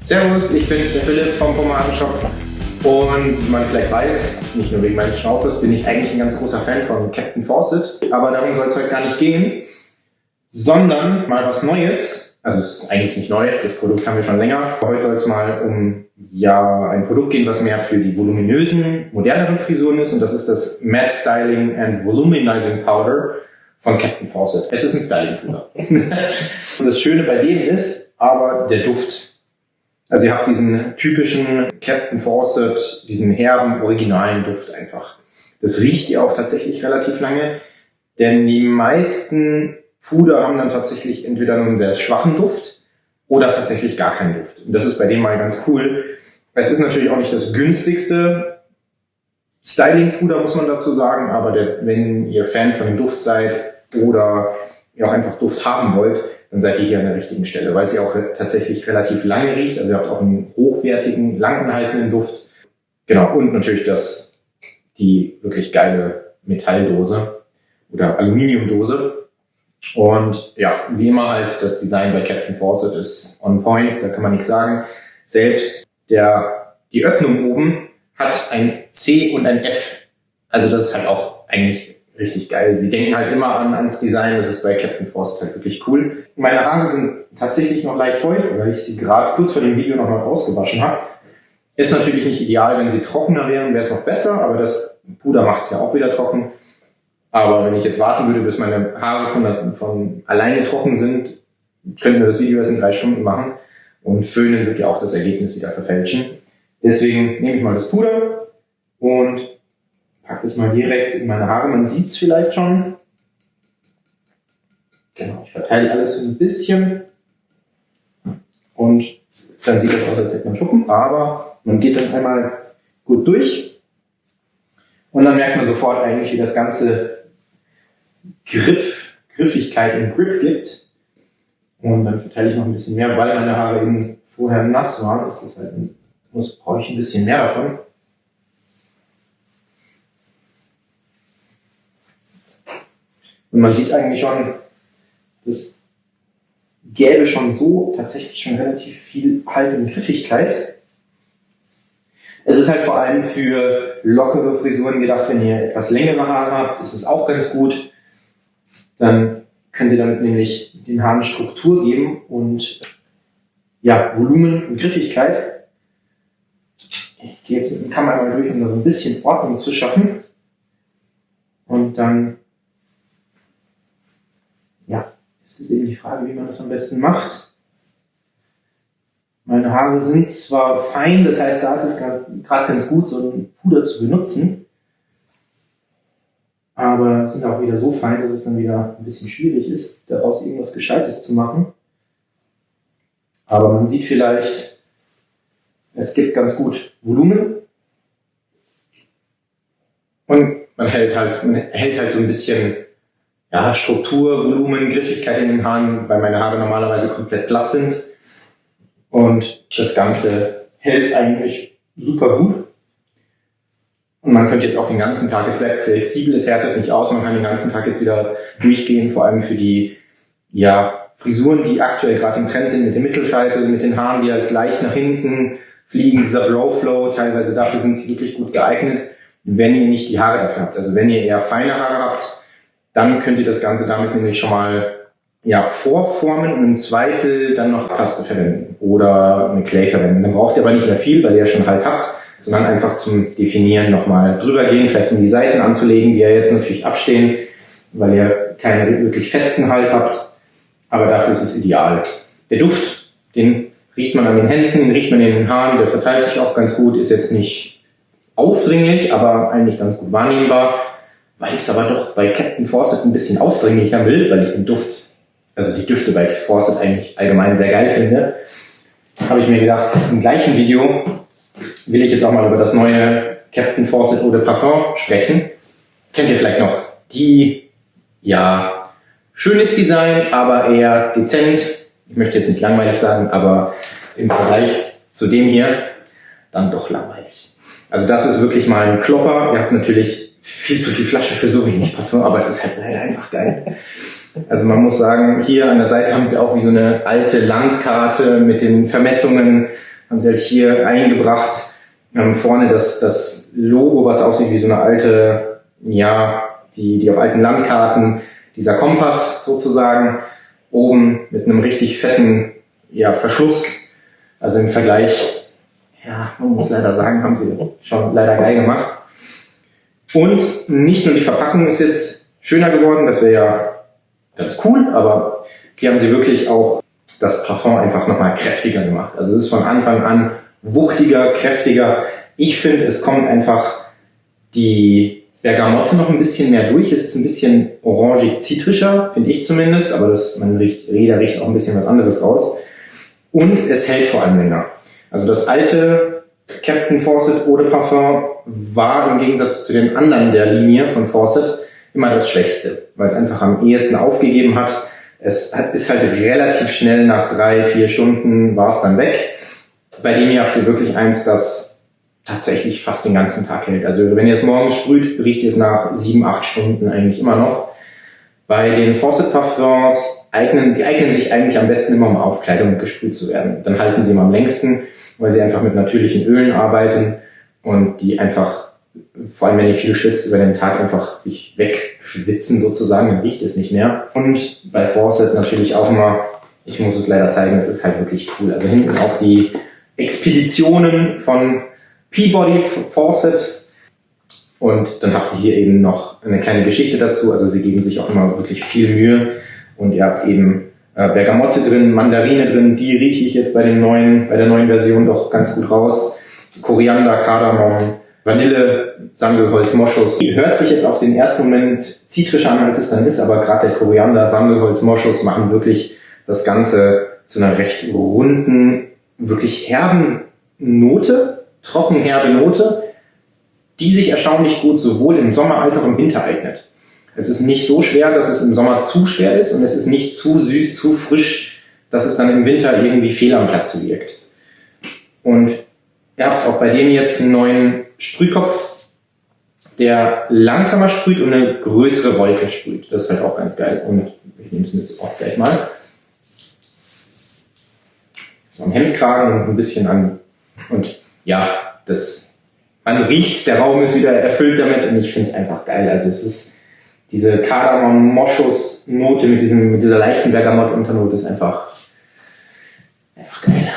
Servus, ich bin's, der Philipp vom Pomadenshop. Und wie man vielleicht weiß, nicht nur wegen meines Schnauzers, bin ich eigentlich ein ganz großer Fan von Captain Fawcett. Aber darum soll es heute gar nicht gehen, sondern mal was Neues. Also es ist eigentlich nicht neu, das Produkt haben wir schon länger. Aber heute soll es mal um ein Produkt gehen, was mehr für die voluminösen, moderneren Frisuren ist. Und das ist das Matte Styling and Voluminizing Powder von Captain Fawcett. Es ist ein Styling-Puder. Und das Schöne bei dem ist aber der Duft. Also ihr habt diesen typischen Captain Fawcett, diesen herben, originalen Duft einfach. Das riecht ihr auch tatsächlich relativ lange, denn die meisten Puder haben dann tatsächlich entweder nur einen sehr schwachen Duft oder tatsächlich gar keinen Duft. Und das ist bei dem mal ganz cool. Es ist natürlich auch nicht das günstigste Styling-Puder, muss man dazu sagen, aber wenn ihr Fan von dem Duft seid oder ihr auch einfach Duft haben wollt, dann seid ihr hier an der richtigen Stelle, weil sie auch tatsächlich relativ lange riecht. Also ihr habt auch einen hochwertigen, langanhaltenden Duft. Genau, und natürlich die wirklich geile Metalldose oder Aluminiumdose. Und ja, wie immer halt, das Design bei Captain Fawcett ist on point, da kann man nichts sagen. Selbst die Öffnung oben hat ein C und ein F. Also das ist halt auch eigentlich richtig geil. Sie denken halt immer ans Design, das ist bei Captain Fawcett halt wirklich cool. Meine Haare sind tatsächlich noch leicht feucht, weil ich sie gerade kurz vor dem Video noch mal ausgewaschen habe. Ist natürlich nicht ideal, wenn sie trockener wären, wäre es noch besser, aber das Puder macht es ja auch wieder trocken. Aber wenn ich jetzt warten würde, bis meine Haare von alleine trocken sind, könnten wir das Video erst in 3 Stunden machen. Und Föhnen wird ja auch das Ergebnis wieder verfälschen. Deswegen nehme ich mal das Puder und packe das mal direkt in meine Haare. Man sieht es vielleicht schon. Genau, ich verteile alles so ein bisschen. Und dann sieht das aus, als hätte man Schuppen. Aber man geht dann einmal gut durch. Und dann merkt man sofort eigentlich, wie das ganze Griffigkeit und Grip gibt. Und dann verteile ich noch ein bisschen mehr, weil meine Haare eben vorher nass waren. Ist das halt brauche ich ein bisschen mehr davon. Und man sieht eigentlich schon, das gäbe schon so tatsächlich schon relativ viel Halt und Griffigkeit. Es ist halt vor allem für lockere Frisuren gedacht, wenn ihr etwas längere Haare habt, ist es auch ganz gut. Dann könnt ihr damit nämlich den Haaren Struktur geben und ja, Volumen und Griffigkeit. Ich gehe jetzt mit dem Kamera mal durch, um da so ein bisschen Ordnung zu schaffen. Und dann ist es eben die Frage, wie man das am besten macht. Meine Haare sind zwar fein, das heißt, da ist es gerade ganz gut, so ein Puder zu benutzen. Aber sind auch wieder so fein, dass es dann wieder ein bisschen schwierig ist, daraus irgendwas Gescheites zu machen. Aber man sieht vielleicht, es gibt ganz gut Volumen. Und man hält halt so ein bisschen Struktur, Volumen, Griffigkeit in den Haaren, weil meine Haare normalerweise komplett glatt sind. Und das Ganze hält eigentlich super gut. Und man könnte jetzt auch den ganzen Tag, es bleibt flexibel, es härtet nicht aus, man kann den ganzen Tag jetzt wieder durchgehen, vor allem für die Frisuren, die aktuell gerade im Trend sind, mit dem Mittelscheitel, mit den Haaren, die halt gleich nach hinten fliegen, dieser Brow-Flow, teilweise dafür sind sie wirklich gut geeignet, wenn ihr nicht die Haare dafür habt. Also wenn ihr eher feine Haare habt, dann könnt ihr das Ganze damit nämlich schon mal vorformen und im Zweifel dann noch Paste verwenden oder eine Clay verwenden. Dann braucht ihr aber nicht mehr viel, weil ihr ja schon Halt habt, sondern einfach zum Definieren nochmal drüber gehen, vielleicht um die Seiten anzulegen, die ja jetzt natürlich abstehen, weil ihr keinen wirklich festen Halt habt. Aber dafür ist es ideal. Der Duft, den riecht man an den Händen, den riecht man in den Haaren, der verteilt sich auch ganz gut, ist jetzt nicht aufdringlich, aber eigentlich ganz gut wahrnehmbar. Weil ich es aber doch bei Captain Fawcett ein bisschen aufdringlicher will, weil ich die Düfte bei Fawcett eigentlich allgemein sehr geil finde, habe ich mir gedacht, im gleichen Video will ich jetzt auch mal über das neue Captain Fawcett Eau de Parfum sprechen. Kennt ihr vielleicht noch schönes Design, aber eher dezent. Ich möchte jetzt nicht langweilig sagen, aber im Vergleich zu dem hier dann doch langweilig. Also das ist wirklich mal ein Klopper. Ihr habt natürlich viel zu viel Flasche für so wenig Parfum, aber es ist halt leider einfach geil. Also man muss sagen, hier an der Seite haben sie auch wie so eine alte Landkarte mit den Vermessungen haben sie halt hier eingebracht. Vorne das Logo, was aussieht wie so eine alte, ja, die auf alten Landkarten, dieser Kompass sozusagen, oben mit einem richtig fetten, ja, Verschluss. Also im Vergleich, ja, man muss leider sagen, haben sie schon leider geil gemacht. Und nicht nur die Verpackung ist jetzt schöner geworden, das wäre ja ganz cool, aber hier haben sie wirklich auch das Parfum einfach nochmal kräftiger gemacht. Also es ist von Anfang an wuchtiger, kräftiger. Ich finde, es kommt einfach die Bergamotte noch ein bisschen mehr durch. Es ist ein bisschen orangig-zitrischer, finde ich zumindest, aber jeder riecht auch ein bisschen was anderes raus. Und es hält vor allem länger. Also das alte Captain Fawcett Eau de Parfum war im Gegensatz zu den anderen der Linie von Fawcett immer das Schwächste, weil es einfach am ehesten aufgegeben hat. Es ist halt relativ schnell, nach 3-4 Stunden war es dann weg. Bei dem hier habt ihr wirklich eins, das tatsächlich fast den ganzen Tag hält. Also wenn ihr es morgens sprüht, riecht ihr es nach 7-8 Stunden eigentlich immer noch. Bei den Fawcett Parfums die eignen sich eigentlich am besten immer, um auf Kleidung gesprüht zu werden. Dann halten sie immer am längsten, weil sie einfach mit natürlichen Ölen arbeiten und die einfach, vor allem wenn ihr viel schwitzt, über den Tag einfach sich wegschwitzen sozusagen, dann riecht es nicht mehr. Und bei Fawcett natürlich auch immer, ich muss es leider zeigen, es ist halt wirklich cool. Also hinten auch die Expeditionen von Peabody Fawcett. Und dann habt ihr hier eben noch eine kleine Geschichte dazu. Also sie geben sich auch immer wirklich viel Mühe. Und ihr habt eben Bergamotte drin, Mandarine drin. Die rieche ich jetzt bei der neuen Version doch ganz gut raus. Koriander, Kardamom, Vanille, Sandelholz, Moschus. Hört sich jetzt auf den ersten Moment zitrischer an, als es dann ist. Aber gerade der Koriander, Sandelholz, Moschus machen wirklich das Ganze zu einer recht runden, wirklich herben Note, trockenherbe Note, die sich erstaunlich gut sowohl im Sommer als auch im Winter eignet. Es ist nicht so schwer, dass es im Sommer zu schwer ist und es ist nicht zu süß, zu frisch, dass es dann im Winter irgendwie fehl am Platze wirkt. Und ihr habt auch bei dem jetzt einen neuen Sprühkopf, der langsamer sprüht und eine größere Wolke sprüht. Das ist halt auch ganz geil. Und ich nehme es mir jetzt auch gleich mal. So am Hemdkragen und ein bisschen an. Und ja, man riecht's, der Raum ist wieder erfüllt damit und ich finde es einfach geil. Also es ist diese Kardamom-Moschus-Note mit dieser leichten Bergamott-Unternote ist einfach geil.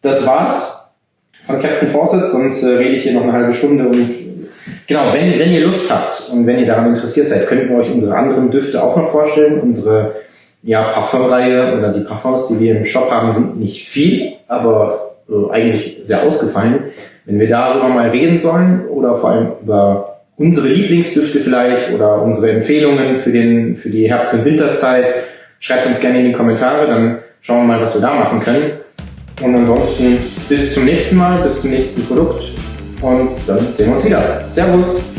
Das war's von Captain Fawcett, sonst rede ich hier noch eine halbe Stunde und genau, wenn ihr Lust habt und wenn ihr daran interessiert seid, könnten wir euch unsere anderen Düfte auch noch vorstellen. Unsere Parfumreihe oder die Parfums, die wir im Shop haben, sind nicht viel, aber eigentlich sehr ausgefallen. Wenn wir darüber mal reden sollen oder vor allem über unsere Lieblingsdüfte vielleicht oder unsere Empfehlungen für die Herbst- und Winterzeit, schreibt uns gerne in die Kommentare, dann schauen wir mal, was wir da machen können. Und ansonsten bis zum nächsten Mal, bis zum nächsten Produkt und dann sehen wir uns wieder. Servus!